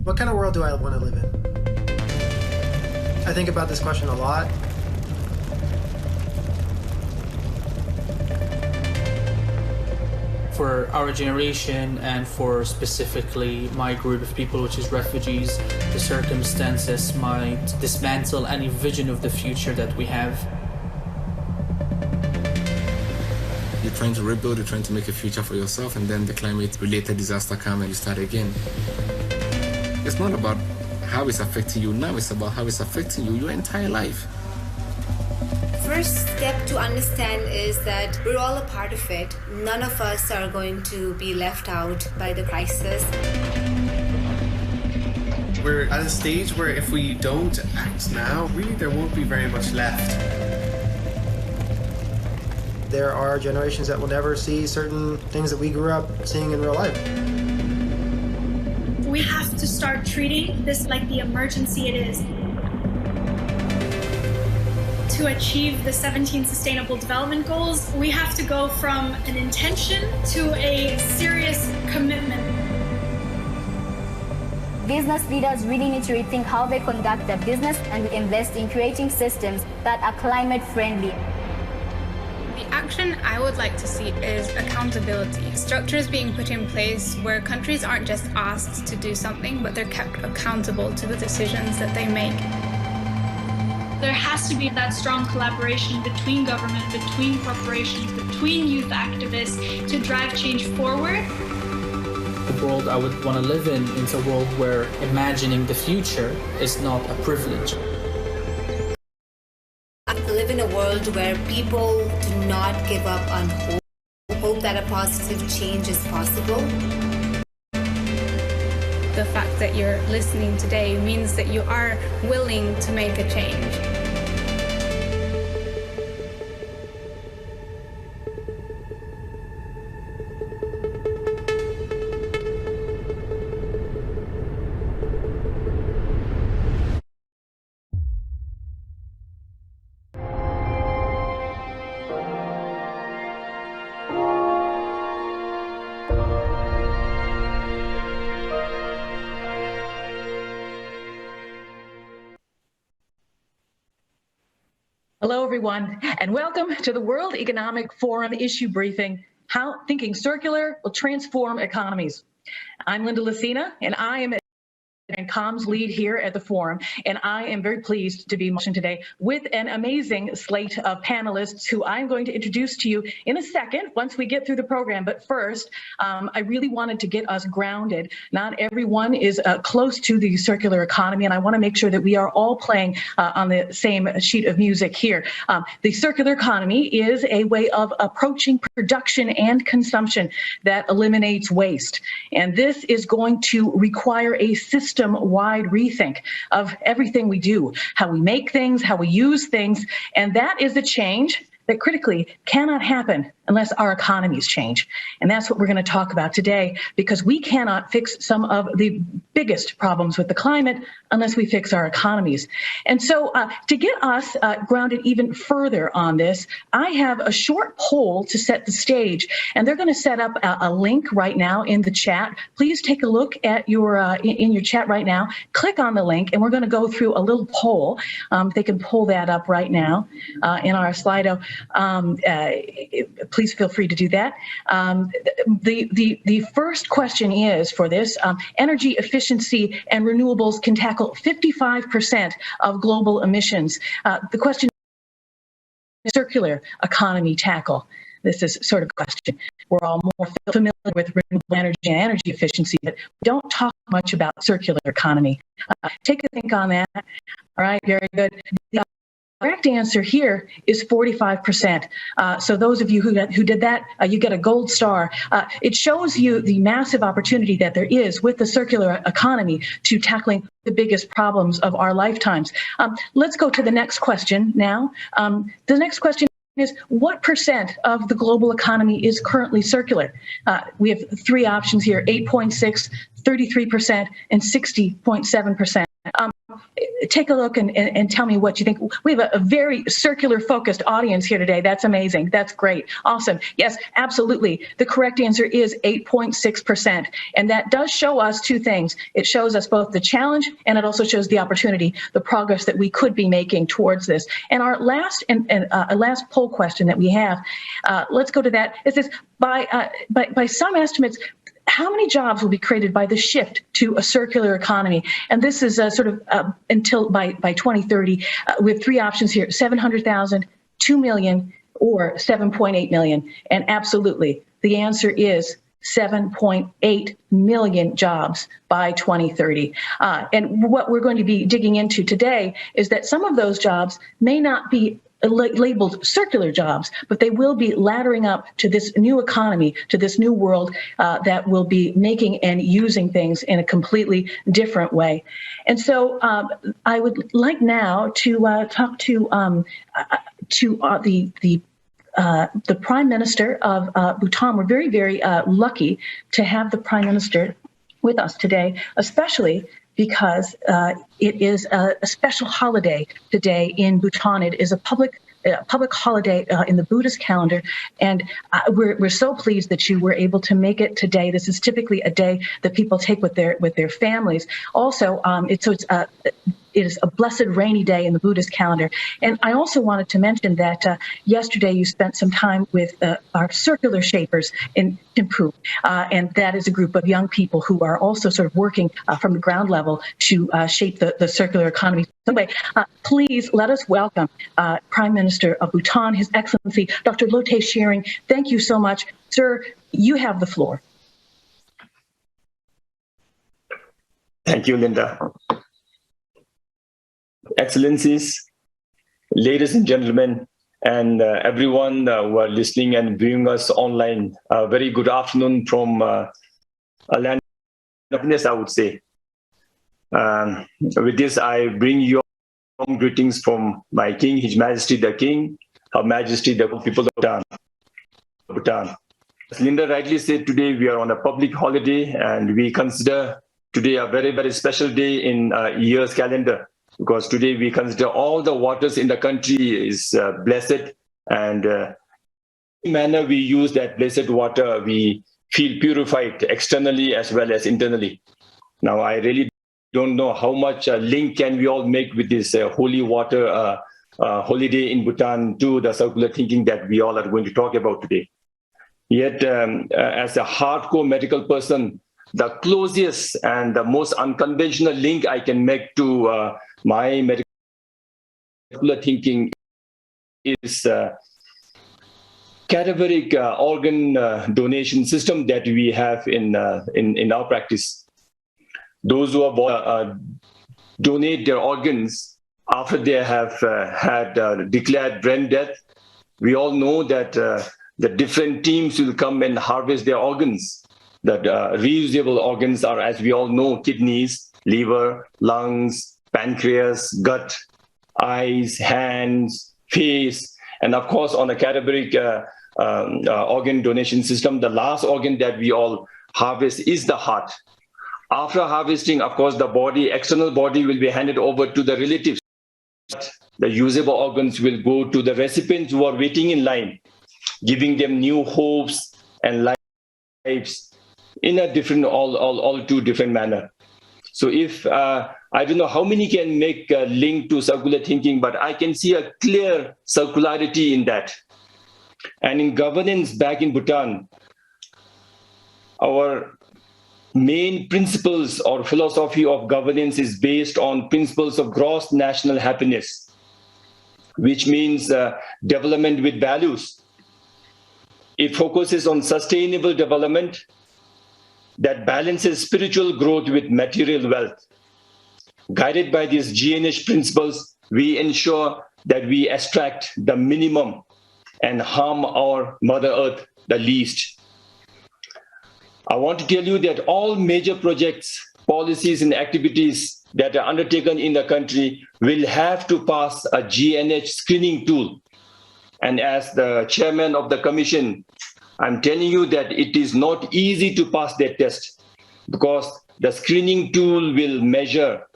What kind of world do I want to live in? I think about this question a lot. For our generation and for specifically my group of people, which is refugees, the circumstances might dismantle any vision of the future that we have. You're trying to rebuild, you're trying to make a future for yourself, and then the climate-related disaster comes and you start again. It's not about how it's affecting you now, it's about how it's affecting you your entire life. First step to understand is that we're all a part of it. None of us are going to be left out by the crisis. We're at a stage where if we don't act now, really there won't be very much left. There are generations that will never see certain things that we grew up seeing in real life. We have to start treating this like the emergency it is. To achieve the 17 Sustainable Development Goals, we have to go from an intention to a serious commitment. business leaders really need to rethink how they conduct their business and invest in creating systems that are climate friendly. The action I would like to see is accountability. Structures being put in place where countries aren't just asked to do something, but they're kept accountable to the decisions that they make. There has to be that strong collaboration between government, between corporations, between youth activists to drive change forward. The world I would want to live in is a world where imagining the future is not a privilege. I live in a world where people do not give up on hope that a positive change is possible. The fact that you're listening today means that you are willing to make a change. Hello, everyone, and welcome to the World Economic Forum issue briefing, How Thinking Circular Will Transform Economies. I'm Linda Lucina, and I am and comms lead here at the forum, and I am very pleased to be in motion today with an amazing slate of panelists who I'm going to introduce to you in a second once we get through the program. But first, I really wanted to get us grounded. Not everyone is close to the circular economy, and I want to make sure that we are all playing on the same sheet of music here. The circular economy is a way of approaching production and consumption that eliminates waste, and this is going to require a system-wide rethink of everything we do, how we make things, how we use things, and that is a change that critically cannot happen unless our economies change. And that's what we're going to talk about today, because we cannot fix some of the biggest problems with the climate unless we fix our economies. And so to get us grounded even further on this, I have a short poll to set the stage, and they're going to set up a link right now in the chat. Please take a look at your in your chat right now, click on the link, and we're going to go through a little poll. They can pull that up right now in our Slido. Please feel free to do that. The first question is for this, energy efficiency and renewables can tackle 55% of global emissions. The question is, circular economy tackle? This is sort of a question. We're all more familiar with renewable energy and energy efficiency, but we don't talk much about circular economy. Take a think on that. All right, very good. The correct answer here is 45%. So those of you who did that, you get a gold star. It shows you the massive opportunity that there is with the circular economy to tackling the biggest problems of our lifetimes. Let's go to the next question now. The next question is, what percent of the global economy is currently circular? We have three options here: 8.6, 33%, and 60.7%. Take a look and tell me what you think. We have a very circular focused audience here today. That's amazing. That's great. Awesome. Yes, absolutely. The correct answer is 8.6%. And that does show us two things. It shows us both the challenge, and it also shows the opportunity, the progress that we could be making towards this. And our last last poll question that we have, let's go to that. It says, by some estimates, how many jobs will be created by the shift to a circular economy? And this is sort of until by 2030, with three options here: 700,000, 2 million, or 7.8 million. And absolutely, the answer is 7.8 million jobs by 2030. And what we're going to be digging into today is that some of those jobs may not be labeled circular jobs, but they will be laddering up to this new economy, to this new world that will be making and using things in a completely different way. And so I would like now to talk to the Prime Minister of Bhutan. We're very, very lucky to have the Prime Minister with us today, especially because it is a special holiday today in Bhutan. It is a public holiday in the Buddhist calendar, and we're so pleased that you were able to make it today. This is typically a day that people take with their families. Also, it is a blessed rainy day in the Buddhist calendar. And I also wanted to mention that yesterday you spent some time with our circular shapers in Thimphu, and that is a group of young people who are also sort of working from the ground level to shape the circular economy. Anyway, please let us welcome Prime Minister of Bhutan, His Excellency Dr. Lotay Schering. Thank you so much. Sir, you have the floor. Thank you, Linda. Excellencies, ladies and gentlemen, and everyone who are listening and viewing us online, very good afternoon from a land of happiness, I would say. With this, I bring you warm greetings from my King, His Majesty the King, Her Majesty the people of Bhutan. As Linda rightly said, today we are on a public holiday, and we consider today a very, very special day in a year's calendar, because today we consider all the waters in the country is blessed, and in the manner we use that blessed water, we feel purified externally as well as internally. Now, I really don't know how much link can we all make with this holy water holiday in Bhutan to the circular thinking that we all are going to talk about today. Yet, as a hardcore medical person, the closest and the most unconventional link I can make to my medical thinking is cadaveric organ donation system that we have in our practice. Those who are donate their organs after they have had declared brain death, we all know that the different teams will come and harvest their organs. That reusable organs are, as we all know, kidneys, liver, lungs, pancreas, gut, eyes, hands, face, and of course, on a cadaveric organ donation system, the last organ that we all harvest is the heart. After harvesting, of course, the body, external body will be handed over to the relatives. The usable organs will go to the recipients who are waiting in line, giving them new hopes and lives in a different, all too different manner. So if, I don't know how many can make a link to circular thinking, but I can see a clear circularity in that. And in governance back in Bhutan, our main principles or philosophy of governance is based on principles of gross national happiness, which means development with values. It focuses on sustainable development that balances spiritual growth with material wealth. Guided by these GNH principles, we ensure that we extract the minimum and harm our Mother Earth the least. I want to tell you that all major projects, policies, and activities that are undertaken in the country will have to pass a GNH screening tool. And as the chairman of the commission, I'm telling you that it is not easy to pass that test, because the screening tool will measure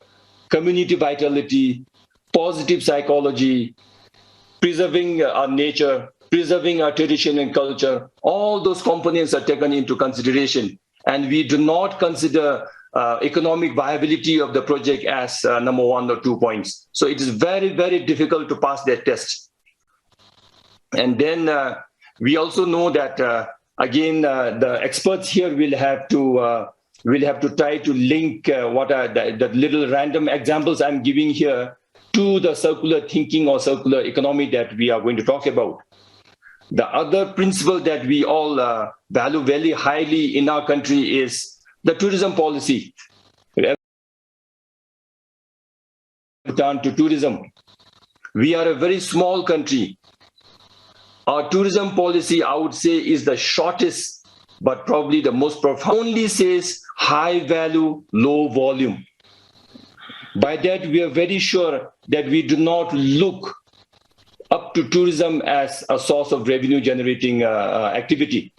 community vitality, positive psychology, preserving our nature, preserving our tradition and culture. All those components are taken into consideration. And we do not consider economic viability of the project as number 1 or 2 points. So it is very, very difficult to pass that test. And then we also know that, again, the experts here will have to try to link what are the little random examples I'm giving here to the circular thinking or circular economy that we are going to talk about. The other principle that we all value very highly in our country is the tourism policy. Bhutan to tourism. We are a very small country. Our tourism policy, I would say, is the shortest, but probably the most profound. Only says high value, low volume. By that, we are very sure that we do not look up to tourism as a source of revenue generating activity.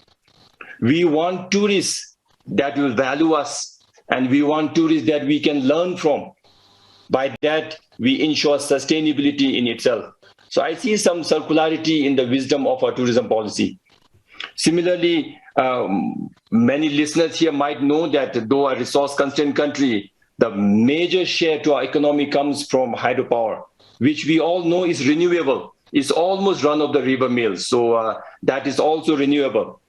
We want tourists that will value us and we want tourists that we can learn from. By that, we ensure sustainability in itself. So I see some circularity in the wisdom of our tourism policy. Similarly, many listeners here might know that though a resource-constrained country, the major share to our economy comes from hydropower, which we all know is renewable. It's almost run-of-the-river mill, so that is also renewable.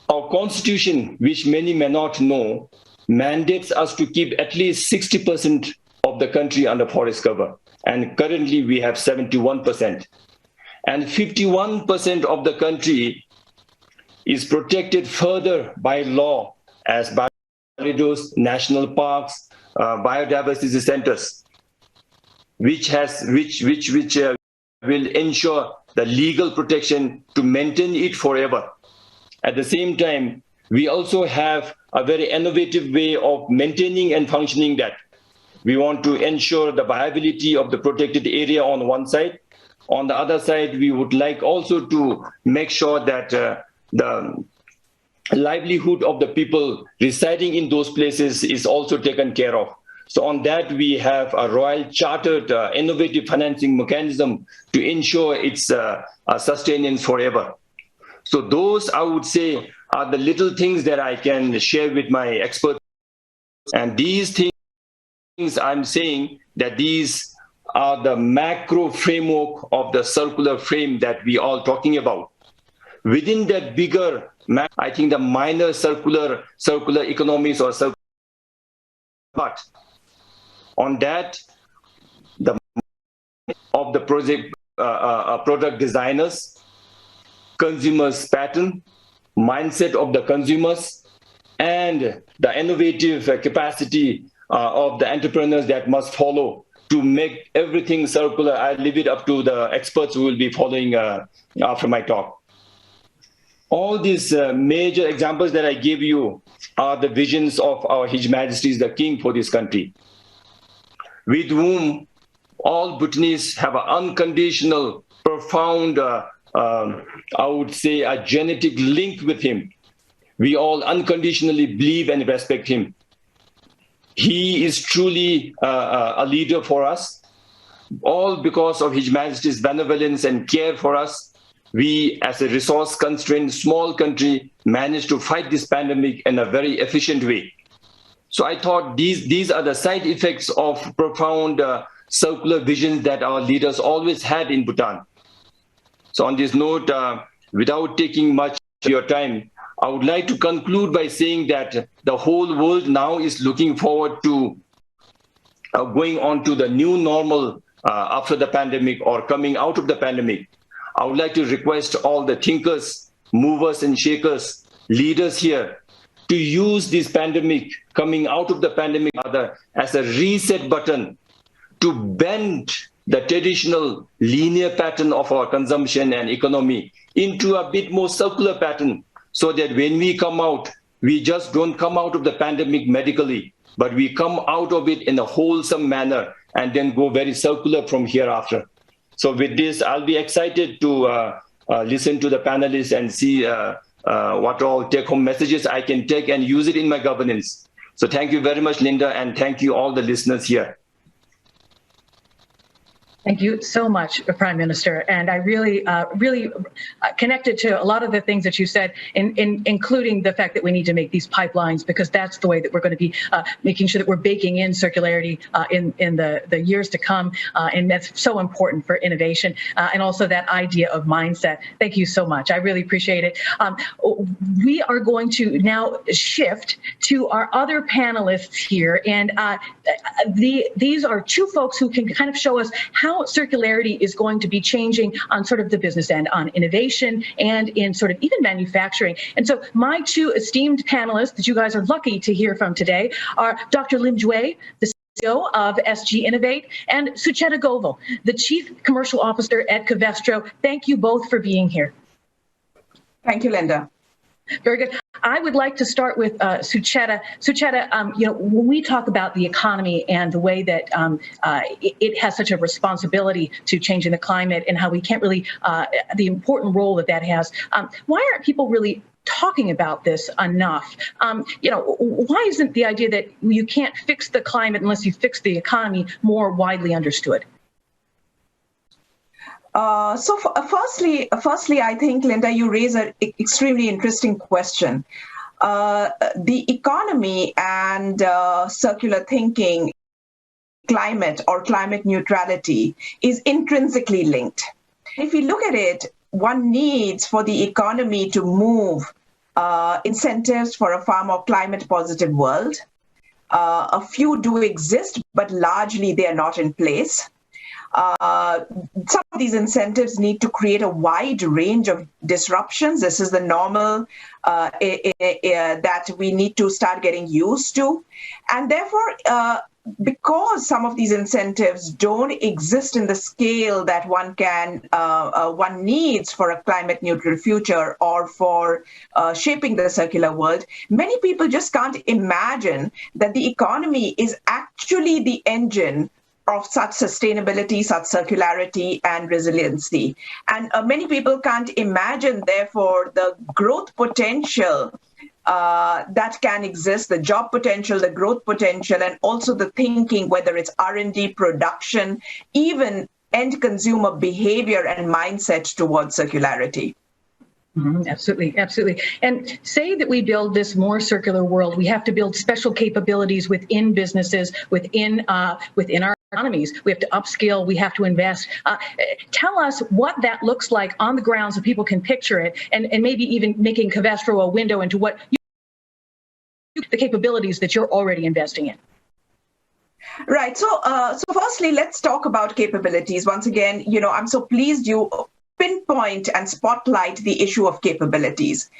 Our constitution, which many may not know, mandates us to keep at least 60% of the country under forest cover. And currently we have 71%. And 51% of the country is protected further by law as corridors, national parks, biodiversity centers, which will ensure the legal protection to maintain it forever. At the same time, we also have a very innovative way of maintaining and functioning that. We want to ensure the viability of the protected area on one side. On the other side, we would like also to make sure that the livelihood of the people residing in those places is also taken care of. So on that, we have a royal chartered innovative financing mechanism to ensure its sustenance forever. So those, I would say, are the little things that I can share with my experts. And these things I'm saying that these are the macro framework of the circular frame that we all talking about. Within that bigger, I think the minor circular economies or circular, but on that, the of the product designers, consumers pattern, mindset of the consumers, and the innovative capacity of the entrepreneurs that must follow to make everything circular. I leave it up to the experts who will be following after my talk. All these major examples that I gave you are the visions of our His Majesty the King for this country, with whom all Bhutanese have an unconditional, profound, I would say, a genetic link with him. We all unconditionally believe and respect him. He is truly a leader for us, all because of His Majesty's benevolence and care for us. We, as a resource-constrained small country, managed to fight this pandemic in a very efficient way. So I thought these are the side effects of profound circular visions that our leaders always had in Bhutan. So on this note, without taking much of your time, I would like to conclude by saying that the whole world now is looking forward to going on to the new normal after the pandemic or coming out of the pandemic. I would like to request all the thinkers, movers and shakers, leaders here to use this pandemic, coming out of the pandemic as a reset button to bend the traditional linear pattern of our consumption and economy into a bit more circular pattern, so that when we come out, we just don't come out of the pandemic medically, but we come out of it in a wholesome manner and then go very circular from hereafter. So with this, I'll be excited to listen to the panelists and see what all take-home messages I can take and use it in my governance. So thank you very much, Linda, and thank you all the listeners here. Thank you so much, Prime Minister. And I really connected to a lot of the things that you said, including the fact that we need to make these pipelines, because that's the way that we're going to be making sure that we're baking in circularity in the years to come. And that's so important for innovation and also that idea of mindset. Thank you so much. I really appreciate it. We are going to now shift to our other panelists here. And these are two folks who can kind of show us how circularity is going to be changing on sort of the business end, on innovation and in sort of even manufacturing. And so my two esteemed panelists that you guys are lucky to hear from today are Dr. Lim Jue, the CEO of SG Innovate, and Sucheta Govil, the Chief Commercial Officer at Covestro. Thank you both for being here. Thank you, Linda. Very good. I would like to start with Sucheta. Sucheta, when we talk about the economy and the way that it has such a responsibility to changing the climate and how we can't really, the important role that has, why aren't people really talking about this enough. Why isn't the idea that you can't fix the climate unless you fix the economy more widely understood? Firstly, I think, Linda, you raise an extremely interesting question. The economy and circular thinking, climate or climate neutrality is intrinsically linked. If you look at it, one needs for the economy to move incentives for a far more climate positive world. A few do exist, but largely they are not in place. Some of these incentives need to create a wide range of disruptions. This is the normal that we need to start getting used to. And therefore, because some of these incentives don't exist in the scale that one needs for a climate neutral future or for shaping the circular world, many people just can't imagine that the economy is actually the engine of such sustainability, such circularity and resiliency. And many people can't imagine, therefore, the growth potential that can exist, the job potential, the growth potential, and also the thinking, whether it's R&D, production, even end consumer behavior and mindset towards circularity. Absolutely, absolutely. And say that we build this more circular world, we have to build special capabilities within businesses, within our economies. We have to upskill, we have to invest. Tell us what that looks like on the ground so people can picture it, and maybe even making Covestro a window into what the capabilities that you're already investing in. Right. So firstly, let's talk about capabilities. Once again, I'm so pleased you pinpoint and spotlight the issue of capabilities.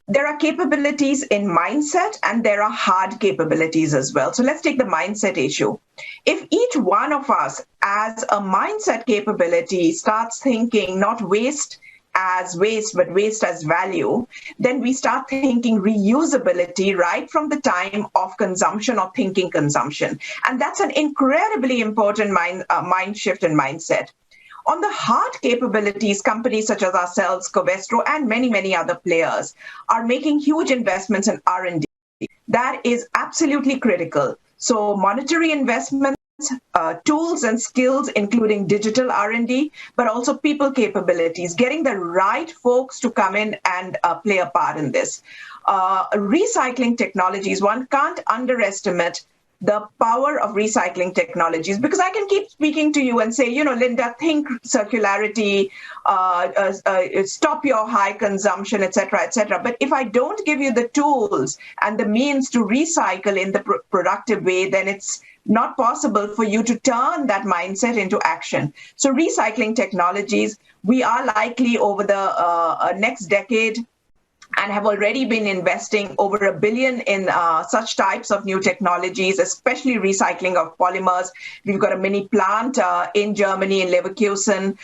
There are capabilities in mindset and there are hard capabilities as well. So let's take the mindset issue. If each one of us as a mindset capability starts thinking not waste as waste, but waste as value, then we start thinking reusability right from the time of consumption or thinking consumption. And that's an incredibly important mind shift and mindset. On the hard capabilities, companies such as ourselves, Covestro, and many, many other players are making huge investments in R&D. That is absolutely critical. So monetary investments, tools and skills, including digital R&D, but also people capabilities, getting the right folks to come in and play a part in this. Recycling technologies, one can't underestimate the power of recycling technologies, because I can keep speaking to you and say, Linda, think circularity, stop your high consumption, et cetera, But if I don't give you the tools and the means to recycle in the productive way, then it's not possible for you to turn that mindset into action. So recycling technologies, we are likely over the next decade and have already been investing over $1 billion in such types of new technologies, especially recycling of polymers. We've got a mini plant in Germany, in Leverkusen.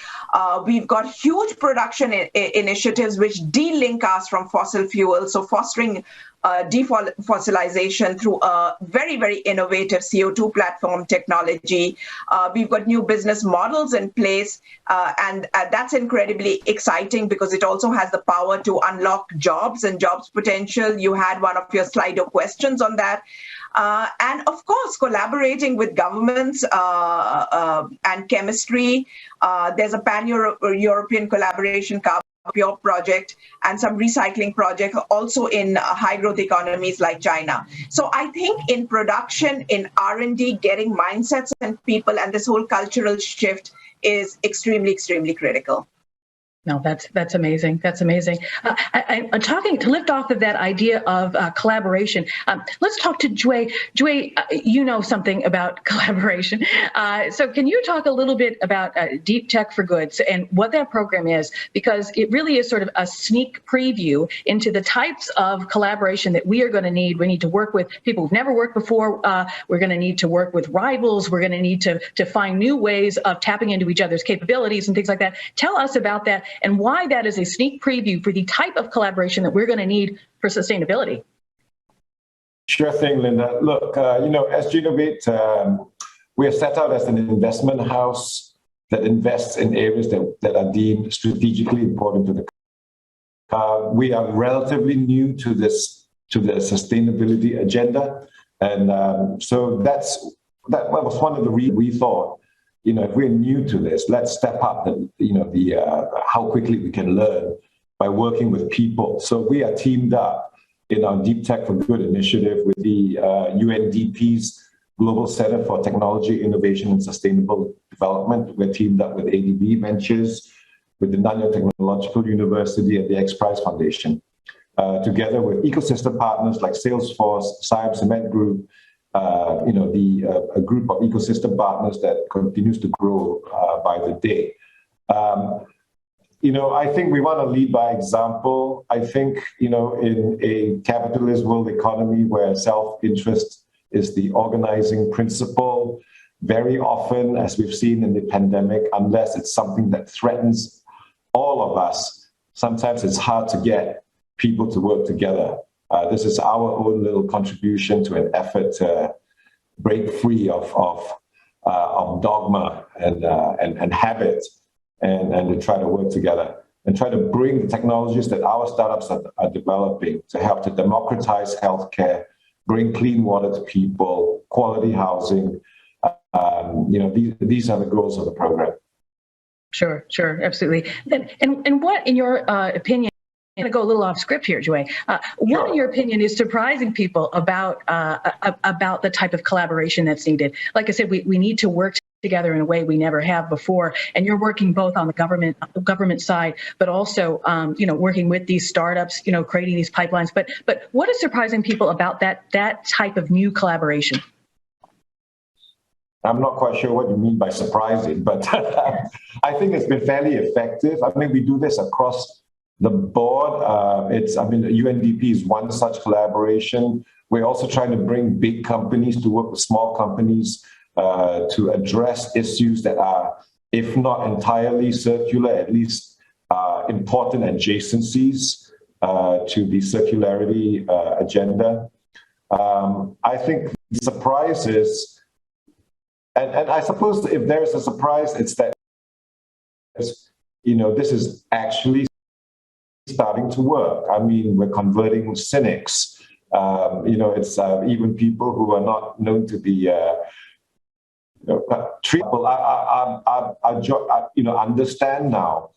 We've got huge production initiatives which de-link us from fossil fuels, so fostering defossilization through a very, very innovative CO2 platform technology. We've got new business models in place, and that's incredibly exciting because it also has the power to unlock jobs and jobs potential. You had one of your Slido questions on that. And of course, collaborating with governments and chemistry. There's a pan-European collaboration, Pure project, and some recycling projects also in high growth economies like China. So I think in production, in R&D, getting mindsets and people and this whole cultural shift is extremely, extremely critical. No, that's amazing. That's amazing. I'm talking to lift off of that idea of collaboration. Let's talk to Jue. Jue, you know something about collaboration. So can you talk a little bit about Deep Tech for Goods and what that program is? Because it really is sort of a sneak preview into the types of collaboration that we are going to need. We need to work with people who've never worked before. We're going to need to work with rivals. We're going to need to find new ways of tapping into each other's capabilities and things like that. Tell us about that and why that is a sneak preview for the type of collaboration that we're going to need for sustainability. Sure thing, Linda. Look, as Genovate, we are set out as an investment house that invests in areas that are deemed strategically important to the We are relatively new to the sustainability agenda, and so that was one of the reasons we thought, if we're new to this, let's step up how quickly we can learn by working with people. So we are teamed up in our Deep Tech for Good initiative with the UNDP's Global Center for Technology, Innovation and Sustainable Development. We're teamed up with ADB Ventures, with the Nanyang Technological University and the X Prize Foundation, together with ecosystem partners like Salesforce, Siam Cement Group, a group of ecosystem partners that continues to grow by the day. I think we want to lead by example. I think, in a capitalist world economy where self-interest is the organizing principle, very often, as we've seen in the pandemic, unless it's something that threatens all of us, sometimes it's hard to get people to work together. This is our own little contribution to an effort to break free of dogma and habit, and to try to work together and try to bring the technologies that our startups are developing to help to democratize healthcare, bring clean water to people, quality housing. These are the goals of the program. Sure, absolutely. And what, in your opinion, I'm going to go a little off script here, Joy. What, in your opinion, is surprising people about the type of collaboration that's needed? Like I said, we need to work together in a way we never have before. And you're working both on the government side, but also, working with these startups, creating these pipelines. But what is surprising people about that type of new collaboration? I'm not quite sure what you mean by surprising, but I think it's been fairly effective. I mean, we do this across the board. UNDP is one such collaboration. We're also trying to bring big companies to work with small companies to address issues that are, if not entirely circular, at least important adjacencies to the circularity agenda. I think the surprise is, and I suppose if there's a surprise, it's that, this is actually starting to work. I mean, we're converting cynics. It's even people who are not known to be treatable. Understand now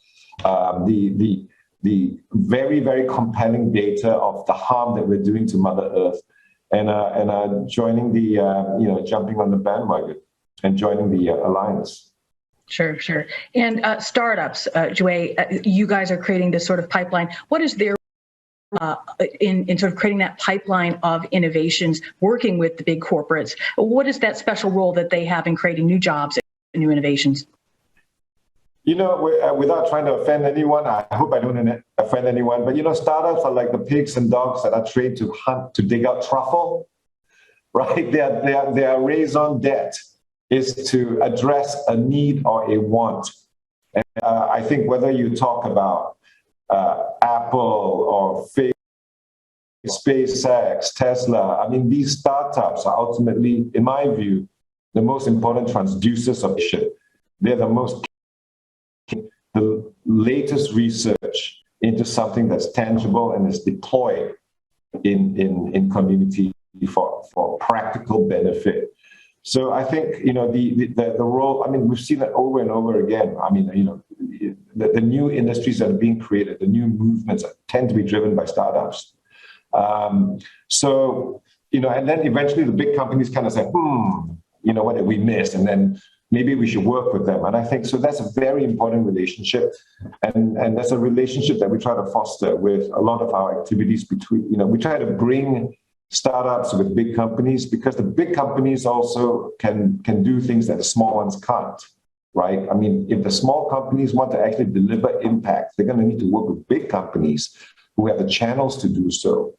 the very, very compelling data of the harm that we're doing to Mother Earth, and are joining the jumping on the bandwagon and joining the alliance. Sure. And startups, Joy, you guys are creating this sort of pipeline. What is their in sort of creating that pipeline of innovations, working with the big corporates? What is that special role that they have in creating new jobs and new innovations? Without trying to offend anyone, I hope I don't offend anyone, but startups are like the pigs and dogs that are trained to hunt, to dig out truffle, right? Their raison d'etre is to address a need or a want. And I think whether you talk about Apple or Facebook, SpaceX, Tesla, I mean, these startups are ultimately, in my view, the most important transducers of vision. They're the latest research into something that's tangible and is deployed in community for practical benefit. So I think, the role, I mean, we've seen it over and over again. I mean, the new industries that are being created, the new movements tend to be driven by startups. And then eventually the big companies kind of say, what did we miss? And then maybe we should work with them. And I think, so that's a very important relationship. And that's a relationship that we try to foster with a lot of our activities between, we try to bring startups with big companies, because the big companies also can do things that the small ones can't, right? I mean, if the small companies want to actually deliver impact, they're going to need to work with big companies who have the channels to do so.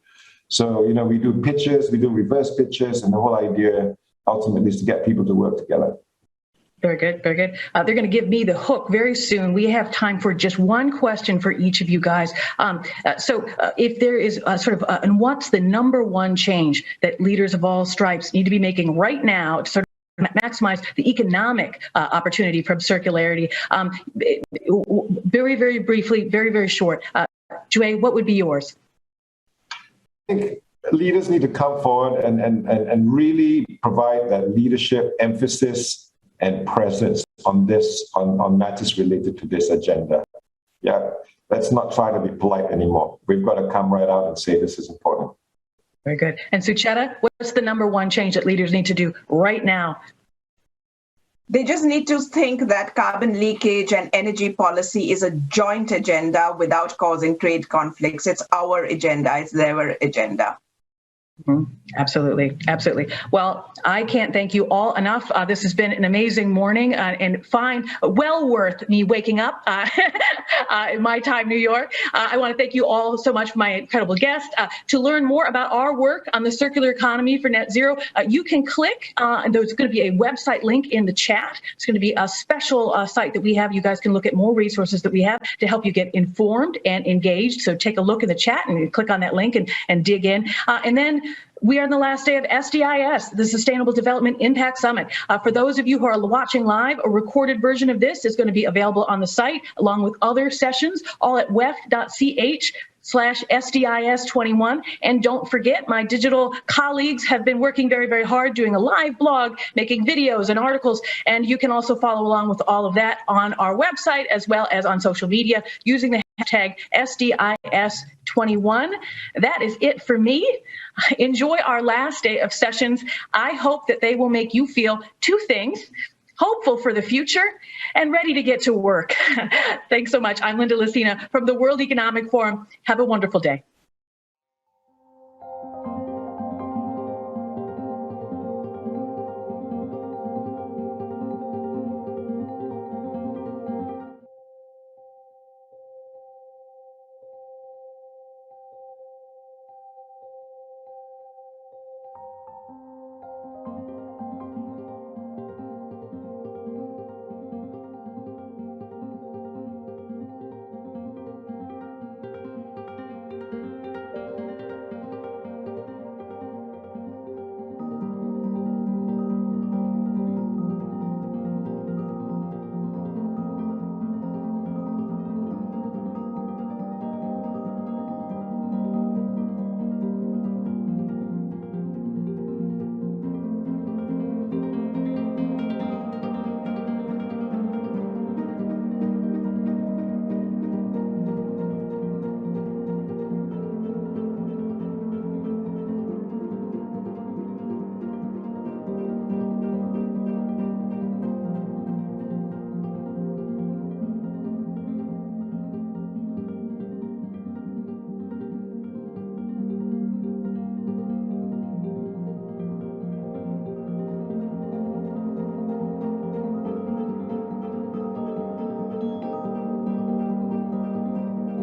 So, we do pitches, we do reverse pitches, and the whole idea ultimately is to get people to work together. Very good. They're going to give me the hook very soon. We have time for just one question for each of you guys. So if there is and what's the number one change that leaders of all stripes need to be making right now to sort of maximize the economic opportunity from circularity? Very, very briefly, very, very short. Jue, what would be yours? I think leaders need to come forward and really provide that leadership emphasis and presence on this, on matters related to this agenda. Yeah, let's not try to be polite anymore. We've got to come right out and say this is important. Very good. And Sucheta, what's the number one change that leaders need to do right now? They just need to think that carbon leakage and energy policy is a joint agenda without causing trade conflicts. It's our agenda. It's their agenda. Mm-hmm. Absolutely. Absolutely. Well, I can't thank you all enough. This has been an amazing morning and well worth me waking up in my time, New York. I want to thank you all so much for my incredible guest. To learn more about our work on the circular economy for net zero, you can click, there's going to be a website link in the chat. It's going to be a special site that we have. You guys can look at more resources that we have to help you get informed and engaged. So take a look in the chat and click on that link and dig in. And then we are on the last day of SDIS, the Sustainable Development Impact Summit. For those of you who are watching live, a recorded version of this is going to be available on the site, along with other sessions, all at wef.ch/SDIS21. And don't forget, my digital colleagues have been working very, very hard doing a live blog, making videos and articles. And you can also follow along with all of that on our website, as well as on social media, using the hashtag SDIS21. That is it for me. Enjoy our last day of sessions. I hope that they will make you feel two things: hopeful for the future and ready to get to work. Thanks so much. I'm Linda Lucina from the World Economic Forum. Have a wonderful day.